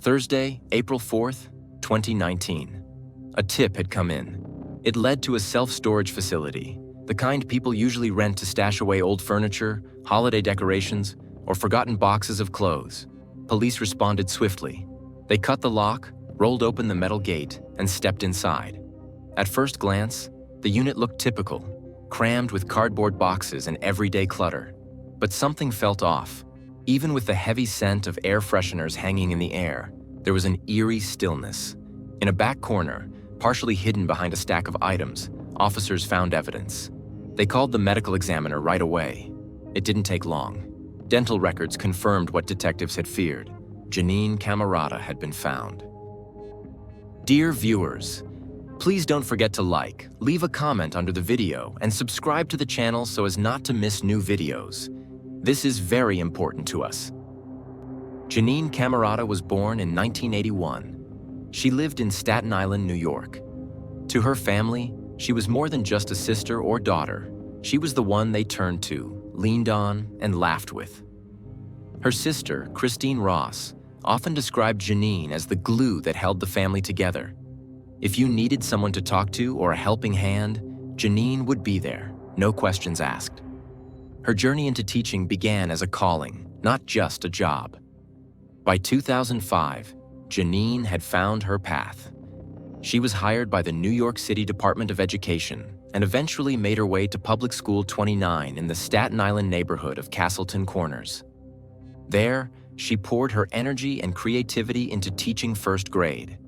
Thursday, April 4th, 2019. A tip had come in. It led to a self-storage facility, the kind people usually rent to stash away old furniture, holiday decorations, or forgotten boxes of clothes. Police responded swiftly. They cut the lock, rolled open the metal gate, and stepped inside. At first glance, the unit looked typical, crammed with cardboard boxes and everyday clutter. But something felt off. Even with the heavy scent of air fresheners hanging in the air, there was an eerie stillness. In a back corner, partially hidden behind a stack of items, officers found evidence. They called the medical examiner right away. It didn't take long. Dental records confirmed what detectives had feared. Janine Camarata had been found. Dear viewers, please don't forget to like, leave a comment under the video, and subscribe to the channel so as not to miss new videos. This is very important to us. Janine Camarata was born in 1981. She lived in Staten Island, New York. To her family, she was more than just a sister or daughter. She was the one they turned to, leaned on, and laughed with. Her sister, Christine Ross, often described Janine as the glue that held the family together. If you needed someone to talk to or a helping hand, Janine would be there, no questions asked. Her journey into teaching began as a calling, not just a job. By 2005, Janine had found her path. She was hired by the New York City Department of Education and eventually made her way to Public School 29 in the Staten Island neighborhood of Castleton Corners. There, she poured her energy and creativity into teaching first grade.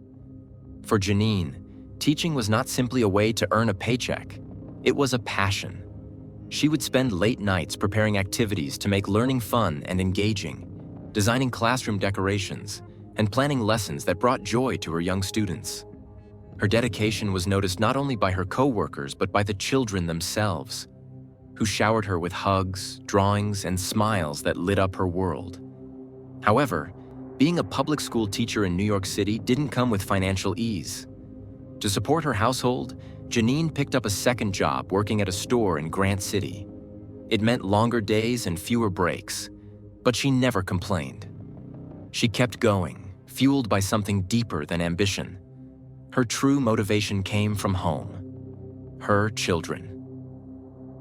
For Janine, teaching was not simply a way to earn a paycheck. It was a passion. She would spend late nights preparing activities to make learning fun and engaging, designing classroom decorations, and planning lessons that brought joy to her young students. Her dedication was noticed not only by her co-workers but by the children themselves, who showered her with hugs, drawings, and smiles that lit up her world. However, being a public school teacher in New York City didn't come with financial ease. To support her household, Janine picked up a second job working at a store in Grant City. It meant longer days and fewer breaks, but she never complained. She kept going, fueled by something deeper than ambition. Her true motivation came from home, her children.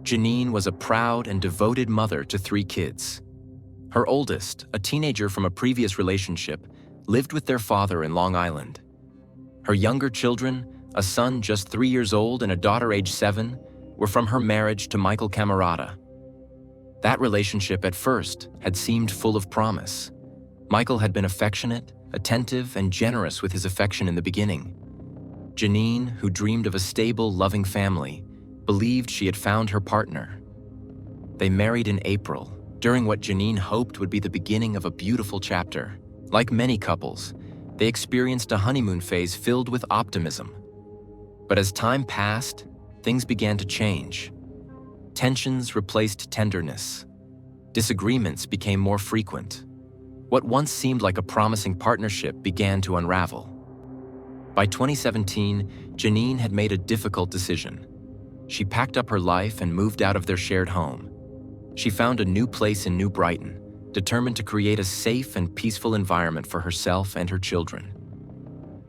Janine was a proud and devoted mother to 3 kids. Her oldest, a teenager from a previous relationship, lived with their father in Long Island. Her younger children, a son just 3 years old and a daughter age 7, were from her marriage to Michael Camarata. That relationship at first had seemed full of promise. Michael had been affectionate, attentive, and generous with his affection in the beginning. Janine, who dreamed of a stable, loving family, believed she had found her partner. They married in April, during what Janine hoped would be the beginning of a beautiful chapter. Like many couples, they experienced a honeymoon phase filled with optimism. But as time passed, things began to change. Tensions replaced tenderness. Disagreements became more frequent. What once seemed like a promising partnership began to unravel. By 2017, Janine had made a difficult decision. She packed up her life and moved out of their shared home. She found a new place in New Brighton, determined to create a safe and peaceful environment for herself and her children.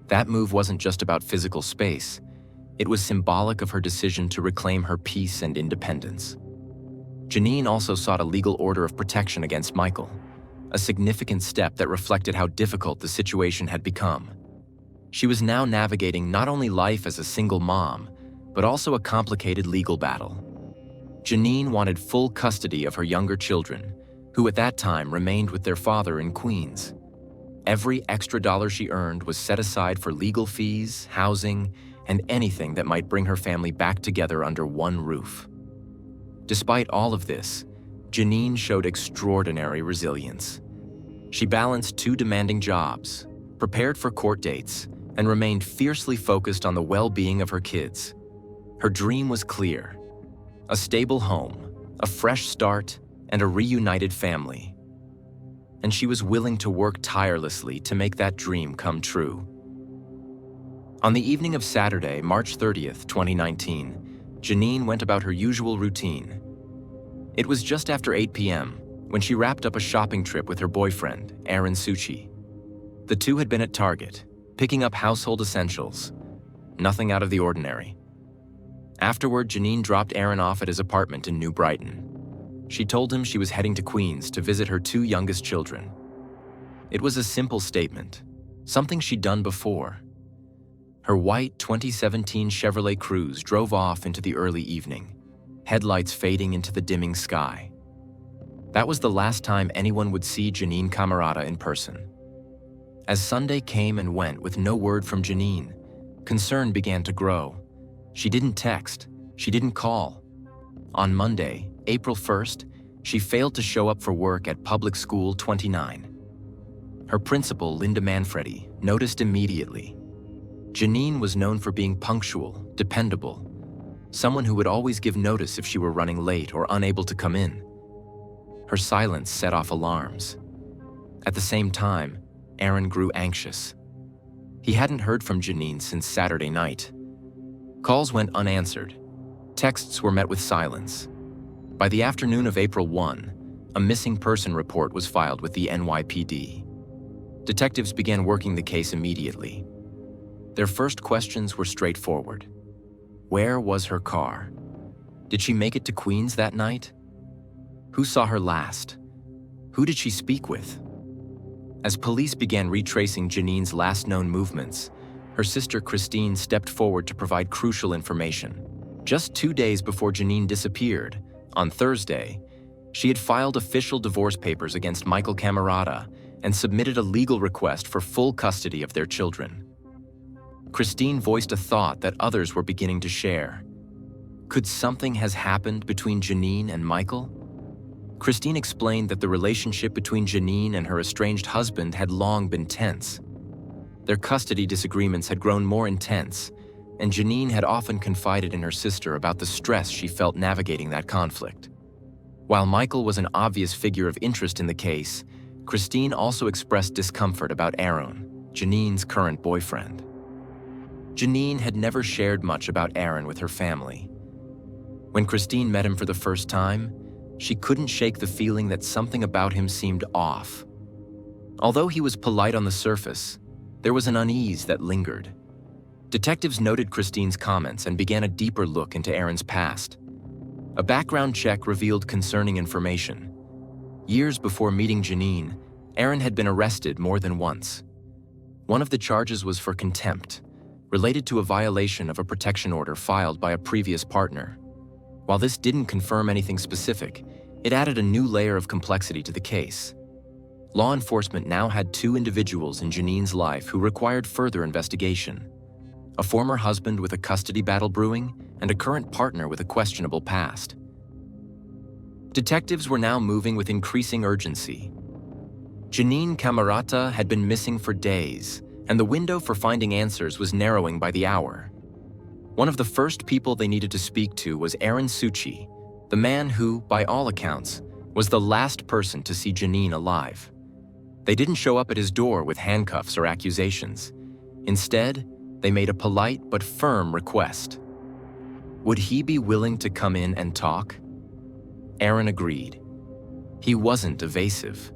That move wasn't just about physical space. It was symbolic of her decision to reclaim her peace and independence. Janine also sought a legal order of protection against Michael, a significant step that reflected how difficult the situation had become. She was now navigating not only life as a single mom, but also a complicated legal battle. Janine wanted full custody of her younger children, who at that time remained with their father in Queens. Every extra dollar she earned was set aside for legal fees, housing, and anything that might bring her family back together under one roof. Despite all of this, Janine showed extraordinary resilience. She balanced 2 demanding jobs, prepared for court dates, and remained fiercely focused on the well-being of her kids. Her dream was clear: a stable home, a fresh start, and a reunited family. And she was willing to work tirelessly to make that dream come true. On the evening of Saturday, March 30th, 2019, Janine went about her usual routine. It was just after 8 p.m. when she wrapped up a shopping trip with her boyfriend, Aaron Suchi. The two had been at Target, picking up household essentials. Nothing out of the ordinary. Afterward, Janine dropped Aaron off at his apartment in New Brighton. She told him she was heading to Queens to visit her two youngest children. It was a simple statement, something she'd done before. Her white 2017 Chevrolet Cruze drove off into the early evening, headlights fading into the dimming sky. That was the last time anyone would see Janine Camarata in person. As Sunday came and went with no word from Janine, concern began to grow. She didn't text, she didn't call. On Monday, April 1st, she failed to show up for work at Public School 29. Her principal, Linda Manfredi, noticed immediately. Janine was known for being punctual, dependable, someone who would always give notice if she were running late or unable to come in. Her silence set off alarms. At the same time, Aaron grew anxious. He hadn't heard from Janine since Saturday night. Calls went unanswered. Texts were met with silence. By the afternoon of April 1, a missing person report was filed with the NYPD. Detectives began working the case immediately. Their first questions were straightforward. Where was her car? Did she make it to Queens that night? Who saw her last? Who did she speak with? As police began retracing Janine's last known movements, her sister Christine stepped forward to provide crucial information. Just 2 days before Janine disappeared, on Thursday, she had filed official divorce papers against Michael Camarata and submitted a legal request for full custody of their children. Christine voiced a thought that others were beginning to share. Could something have happened between Janine and Michael? Christine explained that the relationship between Janine and her estranged husband had long been tense. Their custody disagreements had grown more intense, and Janine had often confided in her sister about the stress she felt navigating that conflict. While Michael was an obvious figure of interest in the case, Christine also expressed discomfort about Aaron, Janine's current boyfriend. Janine had never shared much about Aaron with her family. When Christine met him for the first time, she couldn't shake the feeling that something about him seemed off. Although he was polite on the surface, there was an unease that lingered. Detectives noted Christine's comments and began a deeper look into Aaron's past. A background check revealed concerning information. Years before meeting Janine, Aaron had been arrested more than once. One of the charges was for contempt, related to a violation of a protection order filed by a previous partner. While this didn't confirm anything specific, it added a new layer of complexity to the case. Law enforcement now had two individuals in Janine's life who required further investigation: a former husband with a custody battle brewing and a current partner with a questionable past. Detectives were now moving with increasing urgency. Janine Camarata had been missing for days, and the window for finding answers was narrowing by the hour. One of the first people they needed to speak to was Aaron Suchi, the man who, by all accounts, was the last person to see Janine alive. They didn't show up at his door with handcuffs or accusations. Instead, they made a polite but firm request. Would he be willing to come in and talk? Aaron agreed. He wasn't evasive.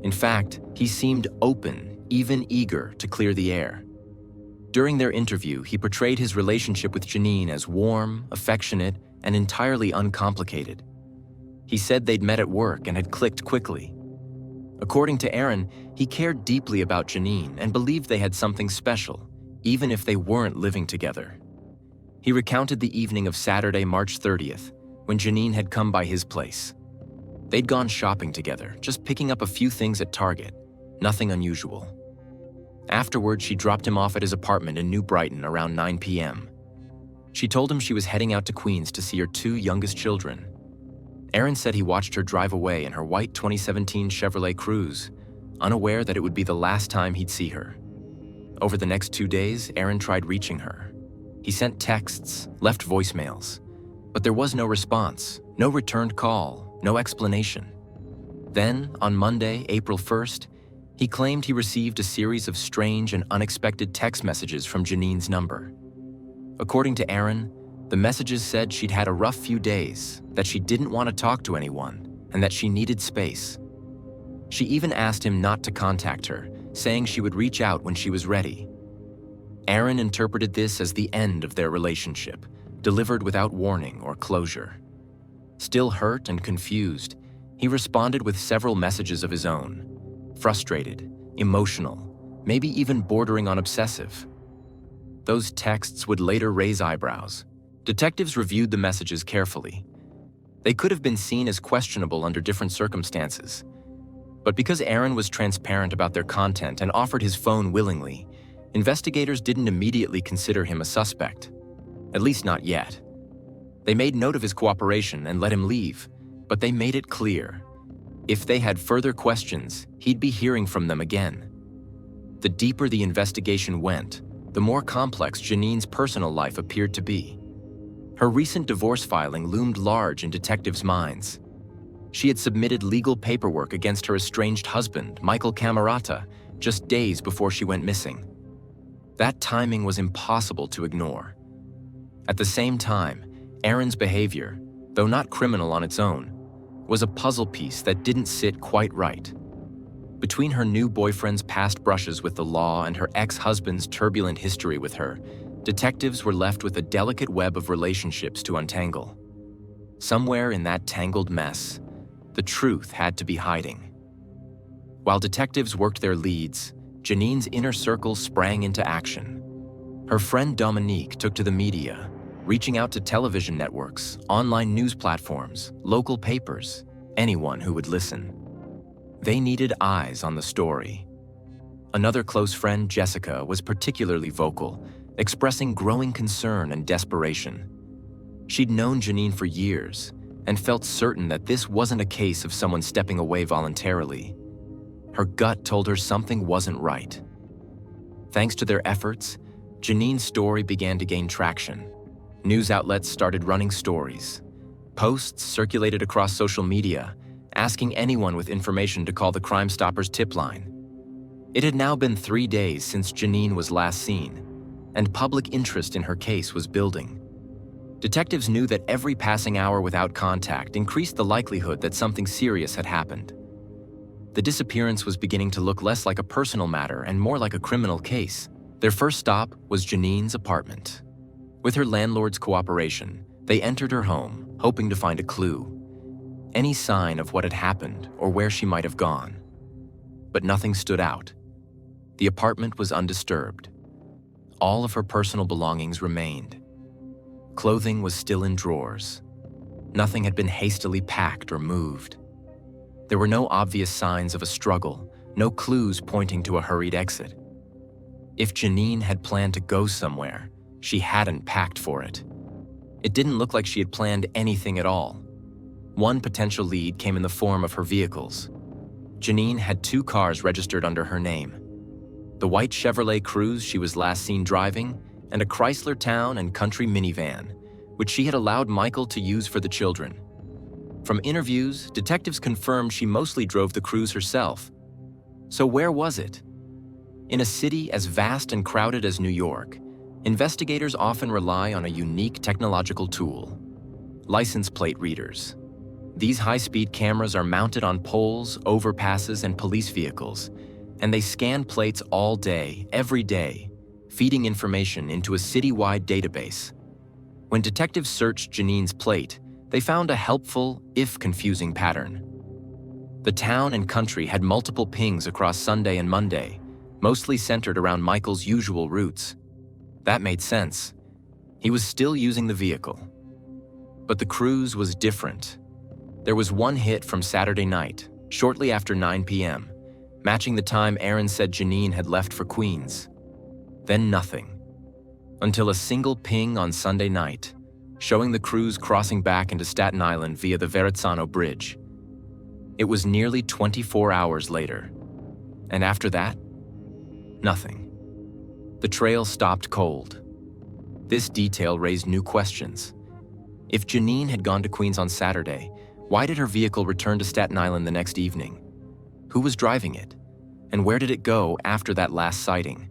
In fact, he seemed open, even eager to clear the air. During their interview, he portrayed his relationship with Janine as warm, affectionate, and entirely uncomplicated. He said they'd met at work and had clicked quickly. According to Aaron, he cared deeply about Janine and believed they had something special, even if they weren't living together. He recounted the evening of Saturday, March 30th, when Janine had come by his place. They'd gone shopping together, just picking up a few things at Target, nothing unusual. Afterward, she dropped him off at his apartment in New Brighton around 9 p.m. She told him she was heading out to Queens to see her two youngest children. Aaron said he watched her drive away in her white 2017 Chevrolet Cruze, unaware that it would be the last time he'd see her. Over the next 2 days, Aaron tried reaching her. He sent texts, left voicemails, but there was no response, no returned call, no explanation. Then, on Monday, April 1st, he claimed he received a series of strange and unexpected text messages from Janine's number. According to Aaron, the messages said she'd had a rough few days, that she didn't want to talk to anyone, and that she needed space. She even asked him not to contact her, saying she would reach out when she was ready. Aaron interpreted this as the end of their relationship, delivered without warning or closure. Still hurt and confused, he responded with several messages of his own, frustrated, emotional, maybe even bordering on obsessive. Those texts would later raise eyebrows. Detectives reviewed the messages carefully. They could have been seen as questionable under different circumstances. But because Aaron was transparent about their content and offered his phone willingly, investigators didn't immediately consider him a suspect. At least not yet. They made note of his cooperation and let him leave, but they made it clear. If they had further questions, he'd be hearing from them again. The deeper the investigation went, the more complex Janine's personal life appeared to be. Her recent divorce filing loomed large in detectives' minds. She had submitted legal paperwork against her estranged husband, Michael Camarata, just days before she went missing. That timing was impossible to ignore. At the same time, Aaron's behavior, though not criminal on its own, was a puzzle piece that didn't sit quite right. Between her new boyfriend's past brushes with the law and her ex-husband's turbulent history with her, detectives were left with a delicate web of relationships to untangle. Somewhere in that tangled mess, the truth had to be hiding. While detectives worked their leads, Janine's inner circle sprang into action. Her friend Dominique took to the media, reaching out to television networks, online news platforms, local papers, anyone who would listen. They needed eyes on the story. Another close friend, Jessica, was particularly vocal, expressing growing concern and desperation. She'd known Janine for years and felt certain that this wasn't a case of someone stepping away voluntarily. Her gut told her something wasn't right. Thanks to their efforts, Janine's story began to gain traction. News outlets started running stories. Posts circulated across social media, asking anyone with information to call the Crime Stoppers tip line. It had now been 3 days since Janine was last seen, and public interest in her case was building. Detectives knew that every passing hour without contact increased the likelihood that something serious had happened. The disappearance was beginning to look less like a personal matter and more like a criminal case. Their first stop was Janine's apartment. With her landlord's cooperation, they entered her home, hoping to find a clue, any sign of what had happened or where she might have gone. But nothing stood out. The apartment was undisturbed. All of her personal belongings remained. Clothing was still in drawers. Nothing had been hastily packed or moved. There were no obvious signs of a struggle, no clues pointing to a hurried exit. If Janine had planned to go somewhere, she hadn't packed for it. It didn't look like she had planned anything at all. One potential lead came in the form of her vehicles. Janine had 2 cars registered under her name: the white Chevrolet Cruze she was last seen driving, and a Chrysler Town and Country minivan, which she had allowed Michael to use for the children. From interviews, detectives confirmed she mostly drove the Cruze herself. So where was it? In a city as vast and crowded as New York, investigators often rely on a unique technological tool: license plate readers. These high-speed cameras are mounted on poles, overpasses, and police vehicles, and they scan plates all day, every day, feeding information into a citywide database. When detectives searched Janine's plate, they found a helpful, if confusing, pattern. The town and country had multiple pings across Sunday and Monday, mostly centered around Michael's usual routes. That made sense. He was still using the vehicle. But the Cruze was different. There was one hit from Saturday night, shortly after 9 p.m., matching the time Aaron said Janine had left for Queens. Then nothing. Until a single ping on Sunday night, showing the Cruze crossing back into Staten Island via the Verrazzano Bridge. It was nearly 24 hours later. And after that, nothing. The trail stopped cold. This detail raised new questions. If Janine had gone to Queens on Saturday, why did her vehicle return to Staten Island the next evening? Who was driving it? And where did it go after that last sighting?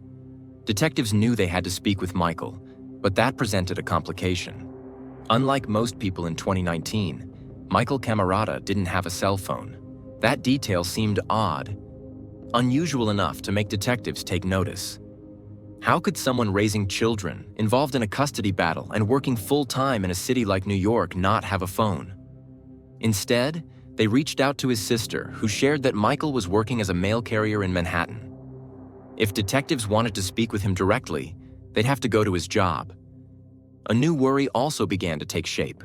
Detectives knew they had to speak with Michael, but that presented a complication. Unlike most people in 2019, Michael Camarata didn't have a cell phone. That detail seemed odd. unusual enough to make detectives take notice. How could someone raising children, involved in a custody battle, and working full-time in a city like New York not have a phone? Instead, they reached out to his sister, who shared that Michael was working as a mail carrier in Manhattan. If detectives wanted to speak with him directly, they'd have to go to his job. A new worry also began to take shape,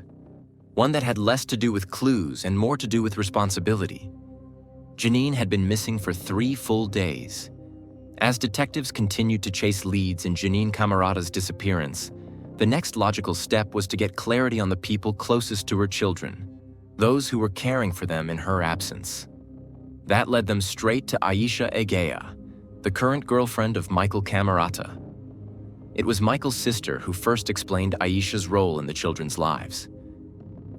one that had less to do with clues and more to do with responsibility. Janine had been missing for 3 full days. As detectives continued to chase leads in Janine Camarata's disappearance, the next logical step was to get clarity on the people closest to her children, those who were caring for them in her absence. That led them straight to Aisha Egea, the current girlfriend of Michael Camarata. It was Michael's sister who first explained Aisha's role in the children's lives.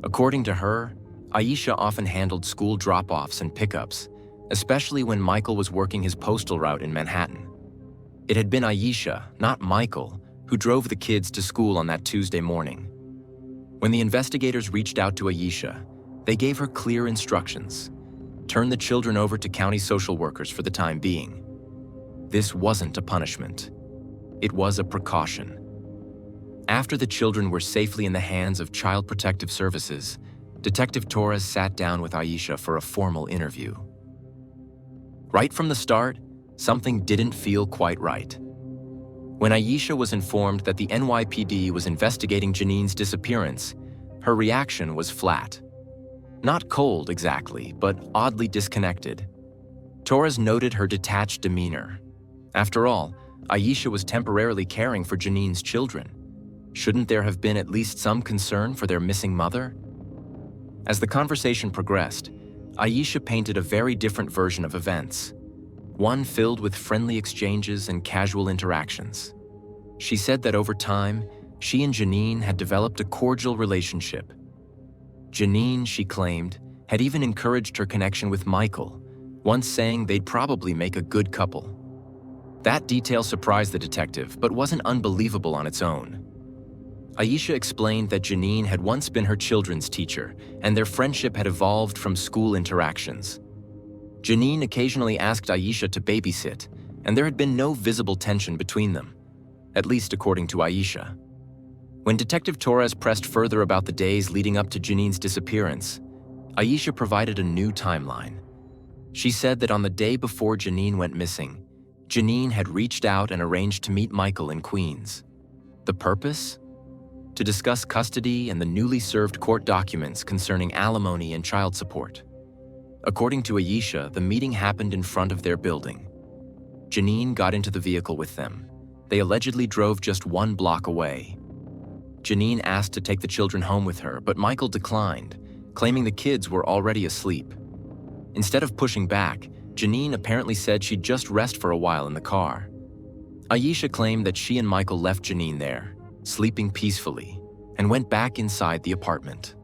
According to her, Aisha often handled school drop-offs and pickups, especially when Michael was working his postal route in Manhattan. It had been Aisha, not Michael, who drove the kids to school on that Tuesday morning. When the investigators reached out to Aisha, they gave her clear instructions: turn the children over to county social workers for the time being. This wasn't a punishment. It was a precaution. After the children were safely in the hands of Child Protective Services, Detective Torres sat down with Aisha for a formal interview. Right from the start, something didn't feel quite right. When Aisha was informed that the NYPD was investigating Janine's disappearance, her reaction was flat. Not cold exactly, but oddly disconnected. Torres noted her detached demeanor. After all, Aisha was temporarily caring for Janine's children. Shouldn't there have been at least some concern for their missing mother? As the conversation progressed, Aisha painted a very different version of events, one filled with friendly exchanges and casual interactions. She said that over time, she and Janine had developed a cordial relationship. Janine, she claimed, had even encouraged her connection with Michael, once saying they'd probably make a good couple. That detail surprised the detective, but wasn't unbelievable on its own. Aisha explained that Janine had once been her children's teacher, and their friendship had evolved from school interactions. Janine occasionally asked Aisha to babysit, and there had been no visible tension between them, at least according to Aisha. When Detective Torres pressed further about the days leading up to Janine's disappearance, Aisha provided a new timeline. She said that on the day before Janine went missing, Janine had reached out and arranged to meet Michael in Queens. The purpose? To discuss custody and the newly served court documents concerning alimony and child support. According to Aisha, the meeting happened in front of their building. Janine got into the vehicle with them. They allegedly drove just 1 block away. Janine asked to take the children home with her, but Michael declined, claiming the kids were already asleep. Instead of pushing back, Janine apparently said she'd just rest for a while in the car. Aisha claimed that she and Michael left Janine there, sleeping peacefully, and went back inside the apartment.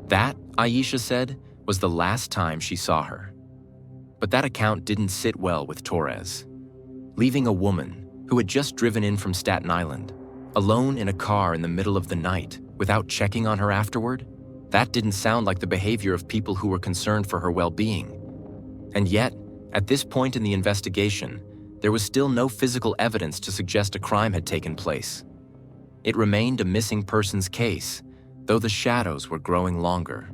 That, Aisha said, was the last time she saw her. But that account didn't sit well with Torres. Leaving a woman, who had just driven in from Staten Island, alone in a car in the middle of the night, without checking on her afterward, that didn't sound like the behavior of people who were concerned for her well-being. And yet, at this point in the investigation, there was still no physical evidence to suggest a crime had taken place. It remained a missing persons case, though the shadows were growing longer.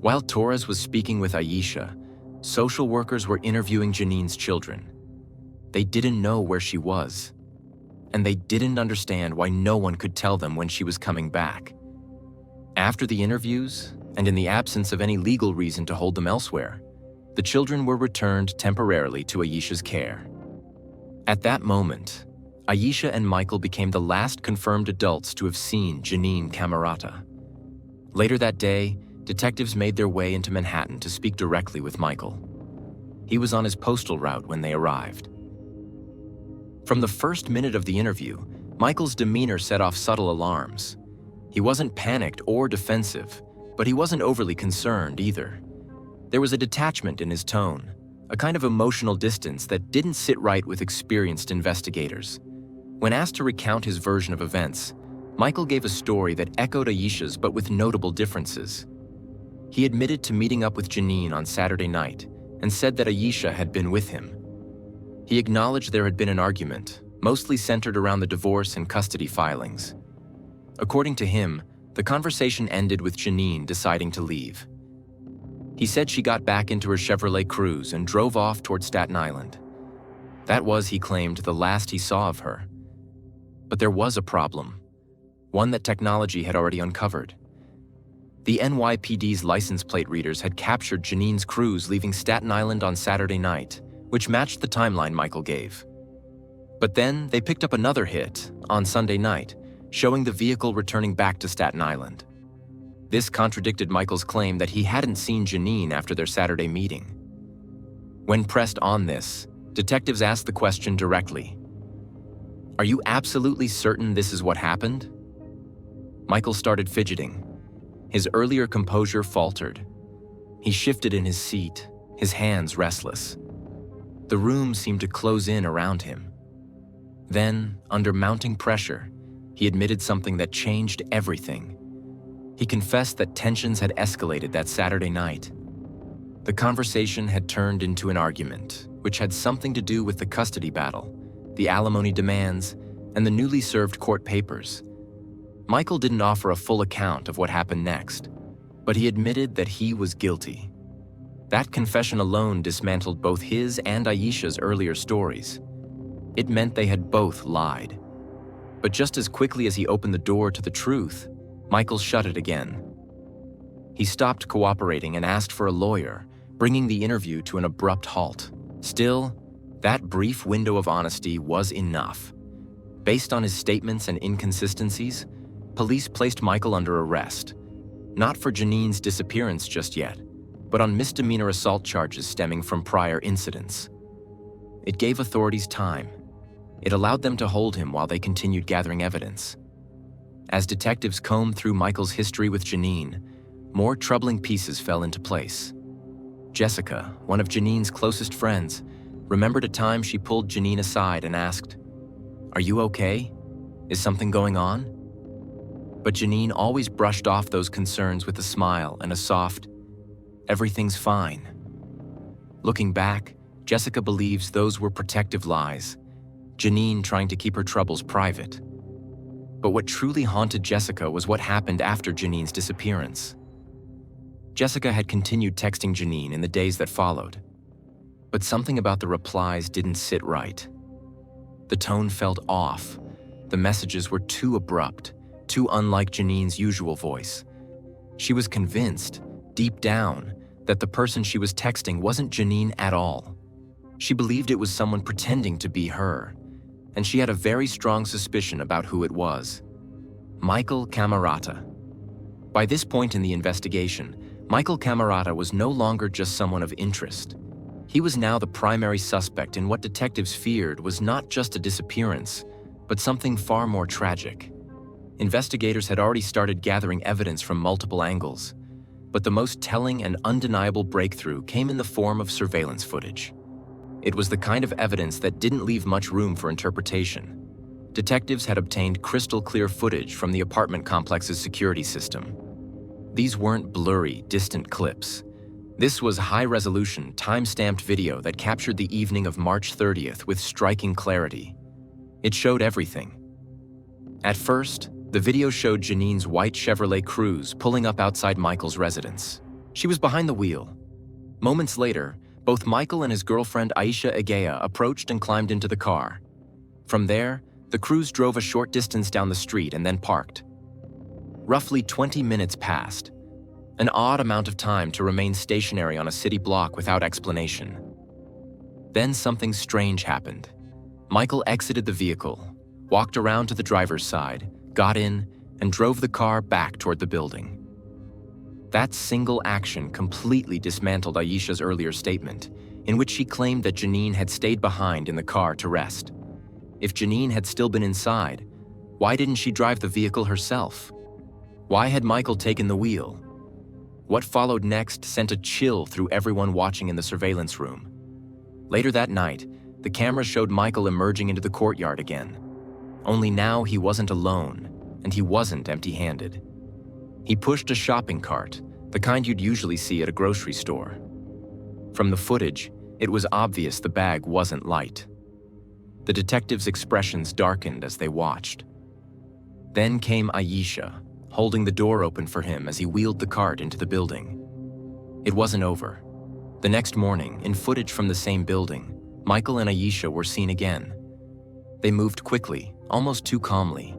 While Torres was speaking with Aisha, social workers were interviewing Janine's children. They didn't know where she was, and they didn't understand why no one could tell them when she was coming back. After the interviews, and in the absence of any legal reason to hold them elsewhere, the children were returned temporarily to Aisha's care. At that moment, Aisha and Michael became the last confirmed adults to have seen Janine Camarata. Later that day, detectives made their way into Manhattan to speak directly with Michael. He was on his postal route when they arrived. From the first minute of the interview, Michael's demeanor set off subtle alarms. He wasn't panicked or defensive, but he wasn't overly concerned either. There was a detachment in his tone, a kind of emotional distance that didn't sit right with experienced investigators. When asked to recount his version of events, Michael gave a story that echoed Aisha's but with notable differences. He admitted to meeting up with Janine on Saturday night, and said that Aisha had been with him. He acknowledged there had been an argument, mostly centered around the divorce and custody filings. According to him, the conversation ended with Janine deciding to leave. He said she got back into her Chevrolet Cruze and drove off toward Staten Island. That was, he claimed, the last he saw of her. But there was a problem, one that technology had already uncovered. The NYPD's license plate readers had captured Janine's Cruze leaving Staten Island on Saturday night, which matched the timeline Michael gave. But then they picked up another hit on Sunday night, showing the vehicle returning back to Staten Island. This contradicted Michael's claim that he hadn't seen Janine after their Saturday meeting. When pressed on this, detectives asked the question directly. "Are you absolutely certain this is what happened?" Michael started fidgeting. His earlier composure faltered. He shifted in his seat, his hands restless. The room seemed to close in around him. Then, under mounting pressure, he admitted something that changed everything. He confessed that tensions had escalated that Saturday night. The conversation had turned into an argument, which had something to do with the custody battle, the alimony demands, and the newly served court papers. Michael didn't offer a full account of what happened next, but he admitted that he was guilty. That confession alone dismantled both his and Aisha's earlier stories. It meant they had both lied. But just as quickly as he opened the door to the truth, Michael shut it again. He stopped cooperating and asked for a lawyer, bringing the interview to an abrupt halt. Still, that brief window of honesty was enough. Based on his statements and inconsistencies, police placed Michael under arrest, not for Janine's disappearance just yet, but on misdemeanor assault charges stemming from prior incidents. It gave authorities time. It allowed them to hold him while they continued gathering evidence. As detectives combed through Michael's history with Janine, more troubling pieces fell into place. Jessica, one of Janine's closest friends, remembered a time she pulled Janine aside and asked, "Are you okay? Is something going on?" But Janine always brushed off those concerns with a smile and a soft, "Everything's fine." Looking back, Jessica believes those were protective lies, Janine trying to keep her troubles private. But what truly haunted Jessica was what happened after Janine's disappearance. Jessica had continued texting Janine in the days that followed, but something about the replies didn't sit right. The tone felt off. The messages were too abrupt, too unlike Janine's usual voice. She was convinced, deep down, that the person she was texting wasn't Janine at all. She believed it was someone pretending to be her, and she had a very strong suspicion about who it was. Michael Camarata. By this point in the investigation, Michael Camarata was no longer just someone of interest. He was now the primary suspect in what detectives feared was not just a disappearance, but something far more tragic. Investigators had already started gathering evidence from multiple angles, but the most telling and undeniable breakthrough came in the form of surveillance footage. It was the kind of evidence that didn't leave much room for interpretation. Detectives had obtained crystal-clear footage from the apartment complex's security system. These weren't blurry, distant clips. This was high-resolution, time-stamped video that captured the evening of March 30th with striking clarity. It showed everything. At first, the video showed Janine's white Chevrolet Cruze pulling up outside Michael's residence. She was behind the wheel. Moments later, both Michael and his girlfriend Aisha approached and climbed into the car. From there, the Cruze drove a short distance down the street and then parked. Roughly 20 minutes passed, an odd amount of time to remain stationary on a city block without explanation. Then something strange happened. Michael exited the vehicle, walked around to the driver's side, got in, and drove the car back toward the building. That single action completely dismantled Aisha's earlier statement, in which she claimed that Janine had stayed behind in the car to rest. If Janine had still been inside, why didn't she drive the vehicle herself? Why had Michael taken the wheel? What followed next sent a chill through everyone watching in the surveillance room. Later that night, the camera showed Michael emerging into the courtyard again. Only now he wasn't alone, and he wasn't empty-handed. He pushed a shopping cart, the kind you'd usually see at a grocery store. From the footage, it was obvious the bag wasn't light. The detectives' expressions darkened as they watched. Then came Aisha, holding the door open for him as he wheeled the cart into the building. It wasn't over. The next morning, in footage from the same building, Michael and Aisha were seen again. They moved quickly, almost too calmly.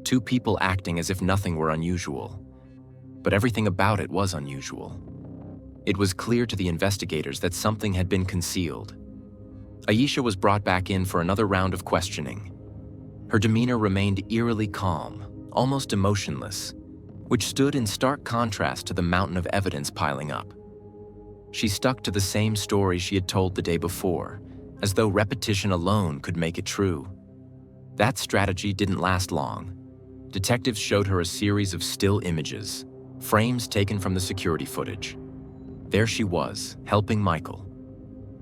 Two people acting as if nothing were unusual. But everything about it was unusual. It was clear to the investigators that something had been concealed. Aisha was brought back in for another round of questioning. Her demeanor remained eerily calm, almost emotionless, which stood in stark contrast to the mountain of evidence piling up. She stuck to the same story she had told the day before, as though repetition alone could make it true. That strategy didn't last long. Detectives showed her a series of still images, frames taken from the security footage. There she was, helping Michael.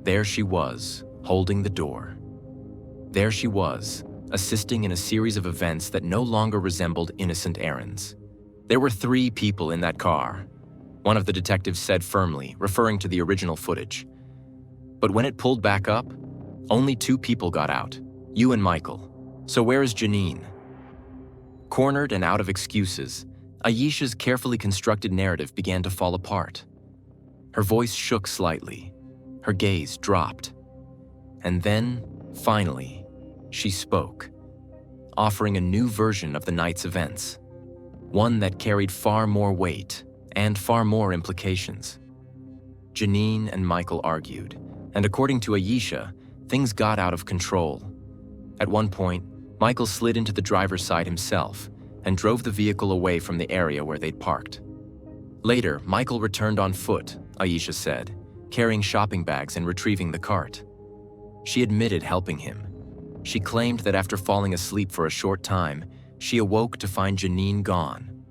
There she was, holding the door. There she was, assisting in a series of events that no longer resembled innocent errands. There were 3 people in that car, one of the detectives said firmly, referring to the original footage. But when it pulled back up, only 2 people got out, you and Michael. So where is Janine? Cornered and out of excuses, Aisha's carefully constructed narrative began to fall apart. Her voice shook slightly. Her gaze dropped. And then, finally, she spoke, offering a new version of the night's events, one that carried far more weight and far more implications. Janine and Michael argued, and according to Aisha, things got out of control. At one point, Michael slid into the driver's side himself and drove the vehicle away from the area where they'd parked. Later, Michael returned on foot, Aisha said, carrying shopping bags and retrieving the cart. She admitted helping him. She claimed that after falling asleep for a short time, she awoke to find Janine gone.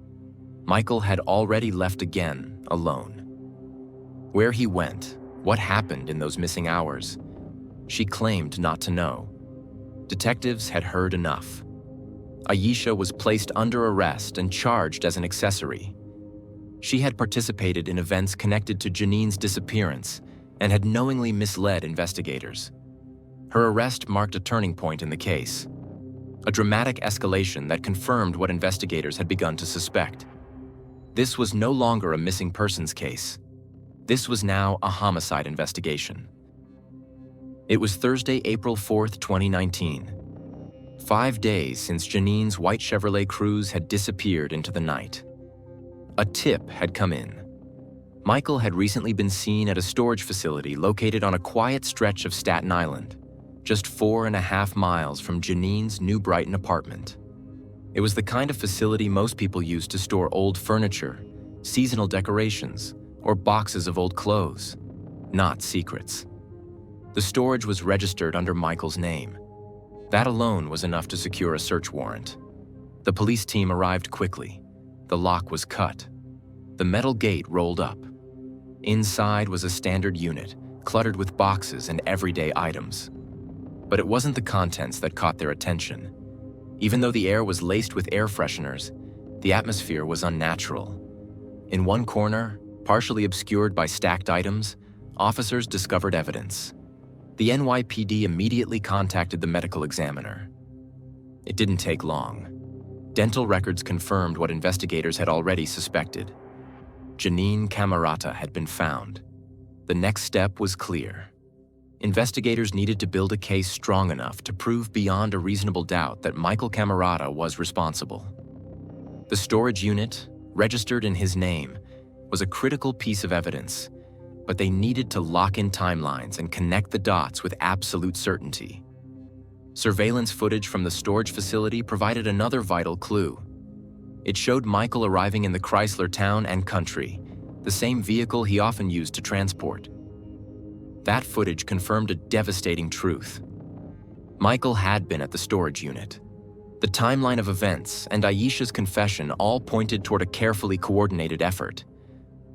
Michael had already left again, alone. Where he went, what happened in those missing hours, she claimed not to know. Detectives had heard enough. Aisha was placed under arrest and charged as an accessory. She had participated in events connected to Janine's disappearance and had knowingly misled investigators. Her arrest marked a turning point in the case, a dramatic escalation that confirmed what investigators had begun to suspect. This was no longer a missing persons case. This was now a homicide investigation. It was Thursday, April 4th, 2019. 5 days since Janine's white Chevrolet Cruze had disappeared into the night. A tip had come in. Michael had recently been seen at a storage facility located on a quiet stretch of Staten Island, just 4.5 miles from Janine's New Brighton apartment. It was the kind of facility most people use to store old furniture, seasonal decorations, or boxes of old clothes, not secrets. The storage was registered under Michael's name. That alone was enough to secure a search warrant. The police team arrived quickly. The lock was cut. The metal gate rolled up. Inside was a standard unit, cluttered with boxes and everyday items. But it wasn't the contents that caught their attention. Even though the air was laced with air fresheners, the atmosphere was unnatural. In one corner, partially obscured by stacked items, officers discovered evidence. The NYPD immediately contacted the medical examiner. It didn't take long. Dental records confirmed what investigators had already suspected. Michael Camarata had been found. The next step was clear. Investigators needed to build a case strong enough to prove beyond a reasonable doubt that Michael Camarata was responsible. The storage unit, registered in his name, was a critical piece of evidence, but they needed to lock in timelines and connect the dots with absolute certainty. Surveillance footage from the storage facility provided another vital clue. It showed Michael arriving in the Chrysler Town and Country, the same vehicle he often used to transport. That footage confirmed a devastating truth. Michael had been at the storage unit. The timeline of events and Aisha's confession all pointed toward a carefully coordinated effort.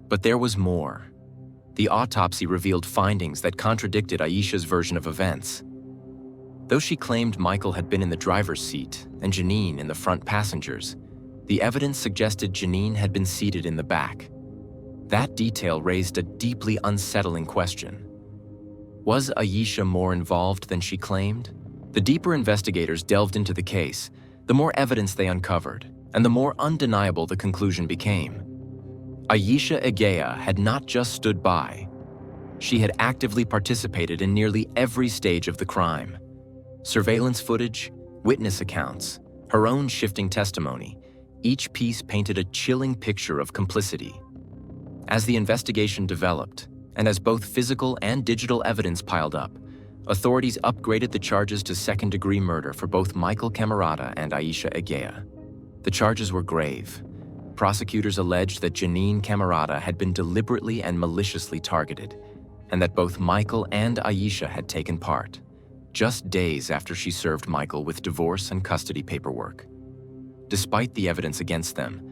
But there was more. The autopsy revealed findings that contradicted Aisha's version of events. Though she claimed Michael had been in the driver's seat and Janine in the front passengers, the evidence suggested Janine had been seated in the back. That detail raised a deeply unsettling question. Was Aisha more involved than she claimed? The deeper investigators delved into the case, the more evidence they uncovered, and the more undeniable the conclusion became. Aisha Egea had not just stood by. She had actively participated in nearly every stage of the crime. Surveillance footage, witness accounts, her own shifting testimony, each piece painted a chilling picture of complicity. As the investigation developed, and as both physical and digital evidence piled up, authorities upgraded the charges to second-degree murder for both Michael Camarata and Aisha Egea. The charges were grave. Prosecutors alleged that Janine Camarata had been deliberately and maliciously targeted, and that both Michael and Aisha had taken part, just days after she served Michael with divorce and custody paperwork. Despite the evidence against them,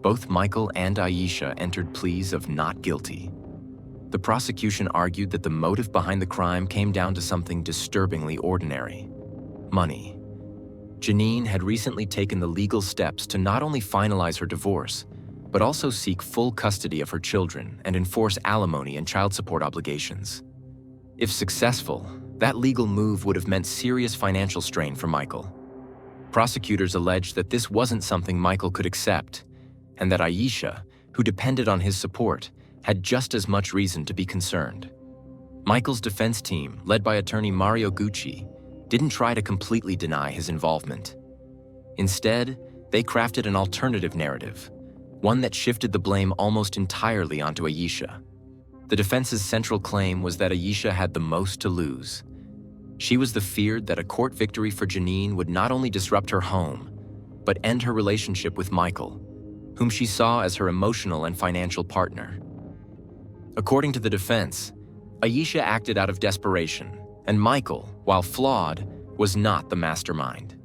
both Michael and Aisha entered pleas of not guilty. The prosecution argued that the motive behind the crime came down to something disturbingly ordinary: money. Janine had recently taken the legal steps to not only finalize her divorce, but also seek full custody of her children and enforce alimony and child support obligations. If successful, that legal move would have meant serious financial strain for Michael. Prosecutors alleged that this wasn't something Michael could accept, and that Aisha, who depended on his support, had just as much reason to be concerned. Michael's defense team, led by attorney Mario Gucci, didn't try to completely deny his involvement. Instead, they crafted an alternative narrative, one that shifted the blame almost entirely onto Aisha. The defense's central claim was that Aisha had the most to lose. She was the feared that a court victory for Janine would not only disrupt her home, but end her relationship with Michael, whom she saw as her emotional and financial partner. According to the defense, Aisha acted out of desperation, and Michael, while flawed, was not the mastermind.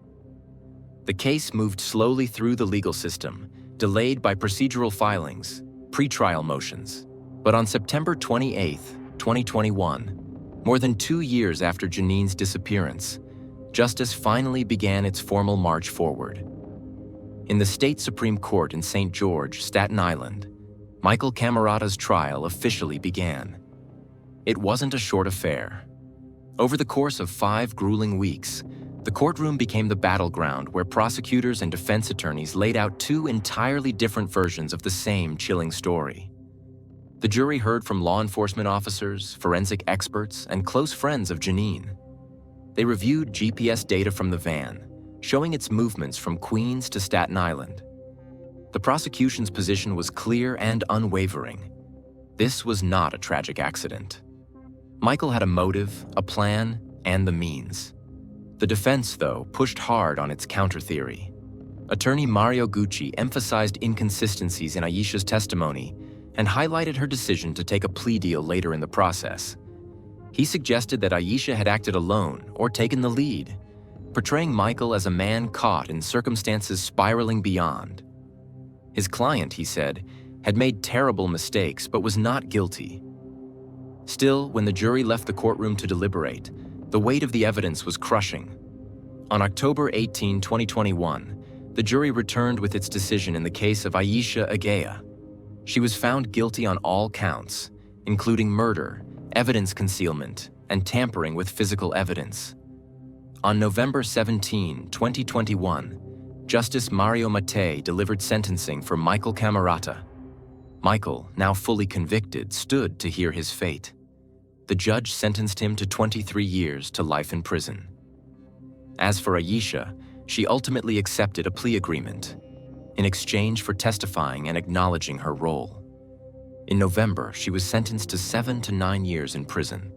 The case moved slowly through the legal system, delayed by procedural filings, pretrial motions. But on September 28, 2021, more than 2 years after Janine's disappearance, justice finally began its formal march forward. In the state Supreme Court in St. George, Staten Island, Michael Camarata's trial officially began. It wasn't a short affair. Over the course of 5 grueling weeks, the courtroom became the battleground where prosecutors and defense attorneys laid out 2 entirely different versions of the same chilling story. The jury heard from law enforcement officers, forensic experts, and close friends of Janine. They reviewed GPS data from the van, showing its movements from Queens to Staten Island. The prosecution's position was clear and unwavering. This was not a tragic accident. Michael had a motive, a plan, and the means. The defense, though, pushed hard on its counter-theory. Attorney Mario Gucci emphasized inconsistencies in Aisha's testimony and highlighted her decision to take a plea deal later in the process. He suggested that Aisha had acted alone or taken the lead, portraying Michael as a man caught in circumstances spiraling beyond. His client, he said, had made terrible mistakes but was not guilty. Still, when the jury left the courtroom to deliberate, the weight of the evidence was crushing. On October 18, 2021, the jury returned with its decision in the case of Aisha Egea. She was found guilty on all counts, including murder, evidence concealment, and tampering with physical evidence. On November 17, 2021, Justice Mario Mattei delivered sentencing for Michael Camarata. Michael, now fully convicted, stood to hear his fate. The judge sentenced him to 23 years to life in prison. As for Aisha, she ultimately accepted a plea agreement in exchange for testifying and acknowledging her role. In November, she was sentenced to 7 to 9 years in prison.